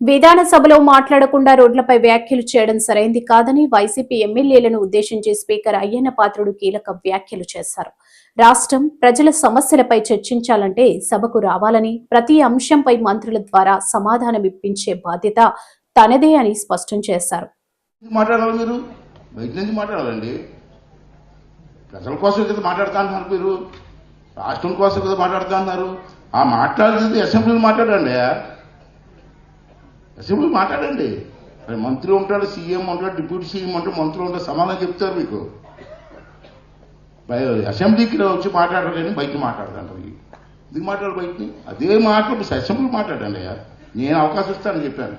విధానసభలో మాట్లాడకుండా రోడ్లపై వ్యాఖ్యలు చేయడం సరైంది కాదని వైసీపీ ఎమ్మెల్యేలను ఉద్దేశించి స్పీకర్ అయ్యన్న పాత్రుడు కీలక వ్యాఖ్యలు చేశారు. రాష్ట్రం ప్రజల సమస్యలపై చర్చించాలంటే సభకు రావాలని, ప్రతి అంశంపై మంత్రుల ద్వారా సమాధానమిప్పించే బాధ్యత తనదే అని స్పష్టం చేశారు. ప్రజల కోసం కదా మాట్లాడుతున్నారు, మీరు రాష్ట్రం కోసం కదా మాట్లాడుతున్నారు. ఆ మాట్లాడేది అసెంబ్లీలో మాట్లాడండి, అసెంబ్లీ మాట్లాడండి. మంత్రి ఉంటాడు, సీఎం ఉంటాడు, డిప్యూటీ సీఎం ఉంటాడు, మంత్రులు ఉంటారు, సమాధానం చెప్తారు మీకు. అసెంబ్లీకి వచ్చి మాట్లాడరు కానీ బయట మాట్లాడతారు. ఎందుకు మాట్లాడు బయటని? అదే మాట్లాడు అసెంబ్లీ మాట్లాడండి. నేను అవకాశం ఇస్తానని చెప్పాను,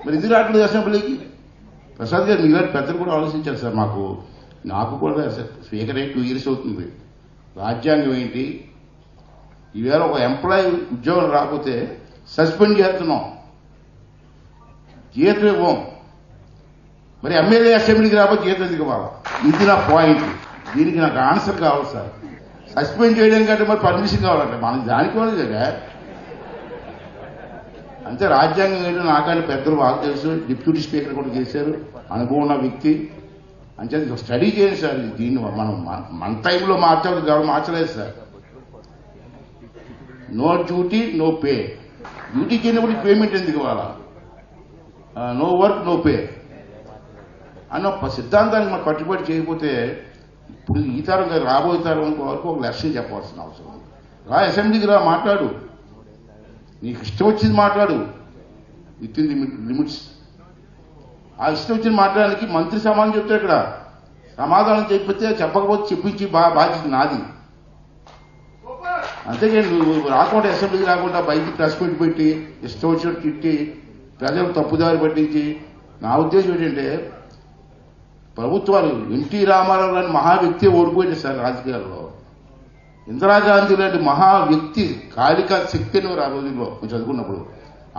మరి ఇది రావట్లేదు అసెంబ్లీకి. ప్రసాద్ గారు మీలాంటి పెద్దలు కూడా ఆలోచించారు సార్. నాకు కూడా స్పీకర్ అయ్యి 2 years అవుతుంది. రాజ్యాంగం ఏంటి? ఈవేళ ఒక ఎంప్లాయీ ఉద్యోగం రాకపోతే సస్పెండ్ చేస్తున్నాం, జీతం ఇవ్వం. మరి ఎమ్మెల్యే అసెంబ్లీకి రాకపోతే జీతం దిగవాలి. ఇది నా పాయింట్. దీనికి నాకు ఆన్సర్ కావాలి సార్. సస్పెండ్ చేయడం కంటే మరి పర్మిషన్ కావాలంటే మనకి దానికి వాళ్ళ అంతే. రాజ్యాంగం ఏంటో నాకంటే పెద్దలు బాగా తెలుసు. డిప్యూటీ స్పీకర్ కూడా చేశారు, అనుభవం ఉన్న వ్యక్తి. అంటే స్టడీ చేయండి సార్. దీన్ని మనం మన టైంలో మార్చలేదు sir. No duty no pay. Duty చేయనప్పుడు పేమెంట్ ఎందుకు ఇవ్వాలా? నో వర్క్ నో పే అన్న సిద్ధాంతాన్ని మనం కట్టుబడి చేయకపోతే ఇప్పుడు ఈ తరం రాబోయే తరం వరకు ఒక లక్ష్యం చెప్పాల్సిన అవసరం. అసెంబ్లీకి రా, మాట్లాడు, నీకు ఇష్టం వచ్చింది మాట్లాడు, విత్ ఇన్ ది లిమిట్స్. ఆ ఇష్టం వచ్చింది మాట్లాడడానికి మంత్రి సమాధానం చెప్తారు. ఇక్కడ సమాధానం చెప్పకపోతే చెప్పించి బాధ్యత నాది. అంతేగాని నువ్వు రాకుండా, అసెంబ్లీకి రాకుండా బయటికి ప్రెస్ మీట్ పెట్టి ఇష్టం వచ్చినట్టు తిట్టి ప్రజలు తప్పుదారి పట్టించి. నా ఉద్దేశం ఏంటంటే ప్రభుత్వాలు ఎన్టీ రామారావు లాంటి మహా వ్యక్తి ఓడిపోయింది సార్ రాజకీయాల్లో. ఇందిరాగాంధీ లాంటి మహా వ్యక్తి, కాళికా శక్తి అని ఆ రోజుల్లో చదువుకున్నప్పుడు.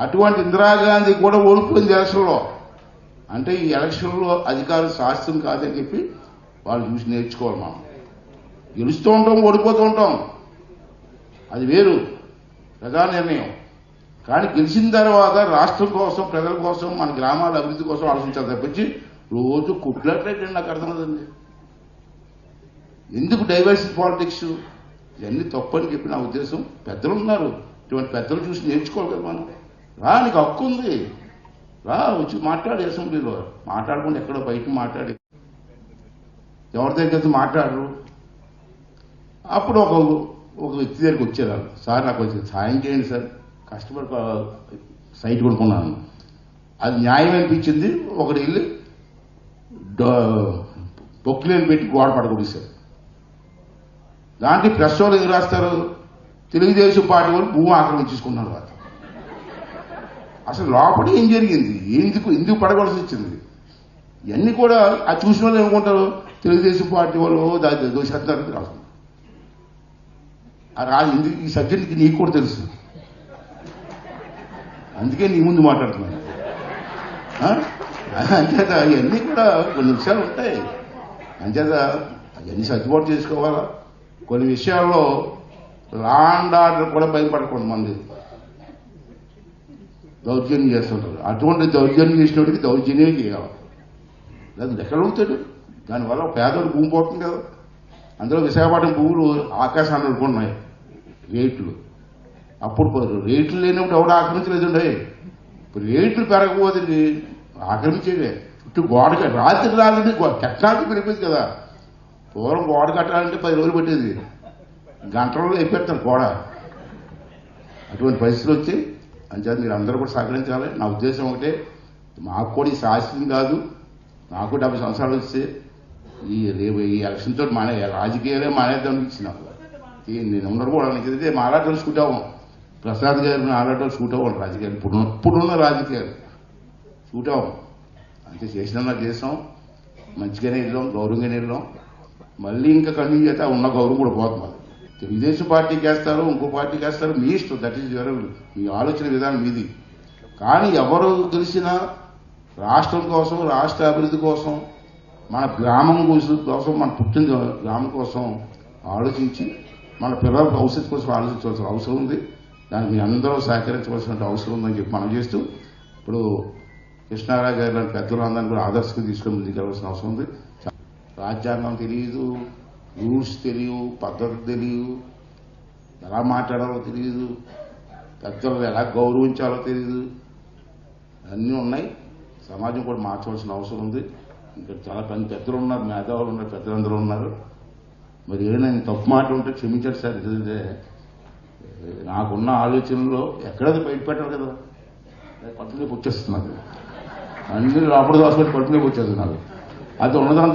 అటువంటి ఇందిరాగాంధీ కూడా ఓడిపోయింది ఎలక్షన్లో. అంటే ఈ ఎలక్షన్లో అధికారం శాస్త్రం కాదని చెప్పి వాళ్ళు చూసి నేర్చుకోవాలి. మనం గెలుస్తూ ఉంటాం, ఓడిపోతూ ఉంటాం, అది వేరు ప్రజా నిర్ణయం. కానీ గెలిచిన తర్వాత రాష్ట్రం కోసం, ప్రజల కోసం, మన గ్రామాల అభివృద్ధి కోసం ఆలోచించాలి తప్పించి రోజు కుట్లట్లయితే నాకు అర్థం కదండి. ఎందుకు డైవర్సిటీ పాలిటిక్స్? ఇవన్నీ తప్పని చెప్పి నా ఉద్దేశం. పెద్దలు ఉన్నారు, ఇటువంటి పెద్దలు చూసి నేర్చుకోవాలి కదా మనం. నీకు హక్కు ఉంది, వచ్చి మాట్లాడి అసెంబ్లీలో. మాట్లాడకుండా ఎక్కడో బయట మాట్లాడి ఎవరి దగ్గర మాట్లాడరు. అప్పుడు ఒక వ్యక్తి దగ్గరికి వచ్చారు. సార్ నాకు వచ్చి సాయం చేయండి సార్, కష్టపడి సైట్ కొనుక్కున్నాను, అది న్యాయం అనిపించింది. ఒకటి వెళ్ళి పొక్కిలేని పెట్టి గోడ పడగొట్టేశారు. దాంట్లో ప్రెస్ వాళ్ళు ఎందుకు రాస్తారు? తెలుగుదేశం పార్టీ వాళ్ళు భూమి ఆక్రమించుకున్నారు. అసలు లోపల ఏం జరిగింది, ఎందుకు పడగొలసి వచ్చింది, ఇవన్నీ కూడా అది చూసిన వాళ్ళు ఏమనుకుంటారు? తెలుగుదేశం పార్టీ వాళ్ళు దోషేస్తారని రాసుకుంటారు. ఎందుకు ఈ సబ్జెక్ట్కి నీకు కూడా తెలుసు, అందుకే నీ ముందు మాట్లాడుతున్నాను. అంచేత అవన్నీ కూడా కొన్ని విషయాలు ఉంటాయి. అంచేత అవన్నీ సర్దుబాటు చేసుకోవాలా. కొన్ని విషయాల్లో లా అండ్ ఆర్డర్ కూడా భయపడకూడదు. మంది దౌర్జన్యం చేస్తుంటారు. అటువంటి దౌర్జన్యం చేసినోడికి దౌర్జన్యం చేయాలి. అది ఎక్కడ ఉంటాడు? దానివల్ల పేదోడు భూమి పోతుంది కదా. అందులో విశాఖపట్నం భూములు ఆకాశాన్ని అనుకున్నాయి రేట్లు. అప్పుడు రేట్లు లేనప్పుడు ఎవడు ఆక్రమించలేదండి. ఇప్పుడు రేట్లు పెరగబోతుంది, ఆక్రమించేదే. చుట్టూ గోడ రాత్రి టెక్నాలజీ పెరిగిపోయింది కదా. పూర్వం గోడ కట్టాలంటే 10 రోజులు పట్టేది, గంటలలో అయిపోతారు గోడ. అటువంటి పరిస్థితులు వచ్చి అంచేత మీరు అందరూ కూడా సహకరించాలి. నా ఉద్దేశం ఒకటే, మాకు కూడా ఈ శాస్త్రం కాదు. నాకు 70 సంవత్సరాలు వస్తే ఈ ఎలక్షన్ తోటి రాజకీయాలే మానేద్దాం ఇచ్చినాకు. నేను ఉండరు కూడా ఎందుకంటే మాలాటోళ్ళు షూట్ అవ్వం. ప్రసాద్ గారు మాలాటోళ్ళు షూట్ అవ్వండి రాజకీయాలు. ఇప్పుడున్న రాజకీయాలు షూట్ అవ్వం. అంతే. చేసినా చేసాం, మంచిగానే వెళ్ళాం, గౌరవంగానే వెళ్ళాం. మళ్ళీ ఇంకా కంటిన్యూ చేస్తే ఉన్న గౌరవం కూడా పోతుంది. తెలుగుదేశం పార్టీకి వేస్తారు, ఇంకో పార్టీకి వేస్తారు, మీ ఇష్టం. దట్ ఈజ్ యువర్, మీ ఆలోచన విధానం మీది. కానీ ఎవరు గెలిచినా రాష్ట్రం కోసం, రాష్ట్ర అభివృద్ధి కోసం, మన గ్రామం కోసం, మన పుట్టిన గ్రామం కోసం ఆలోచించి మన పిల్లల భవిష్యత్తు కోసం ఆలోచించవలసిన అవసరం ఉంది. దానికి మీ అందరూ సహకరించవలసిన అవసరం ఉందని చెప్పి మనం చేస్తూ ఇప్పుడు కృష్ణారావు గారు లాంటి పెద్దలు అందరినీ కూడా ఆదర్శంగా తీసుకొని ముందుకెళ్ళవలసిన అవసరం ఉంది. రాజ్యాంగం తెలియదు, రూల్స్ తెలియవు, పద్ధతులు తెలియదు, ఎలా మాట్లాడాలో తెలియదు, పెద్దలు ఎలా గౌరవించాలో తెలియదు, అన్నీ ఉన్నాయి. సమాజం కూడా మార్చవలసిన అవసరం ఉంది. ఇంకా చాలా పెద్దలు ఉన్నారు, మేధావులు ఉన్నారు, పెద్దలందరూ ఉన్నారు. మరి ఏదైనా తప్పు మాట ఉంటే క్షమించారు సార్. ఎందుకంటే నాకున్న ఆలోచనలో ఎక్కడది బయటపెట్టాలి కదా, పట్టునే వచ్చేస్తున్నారు, అన్ని లోపల దాచుకొని పట్టునే వచ్చేస్తున్నారు. అది ఉన్నదంతా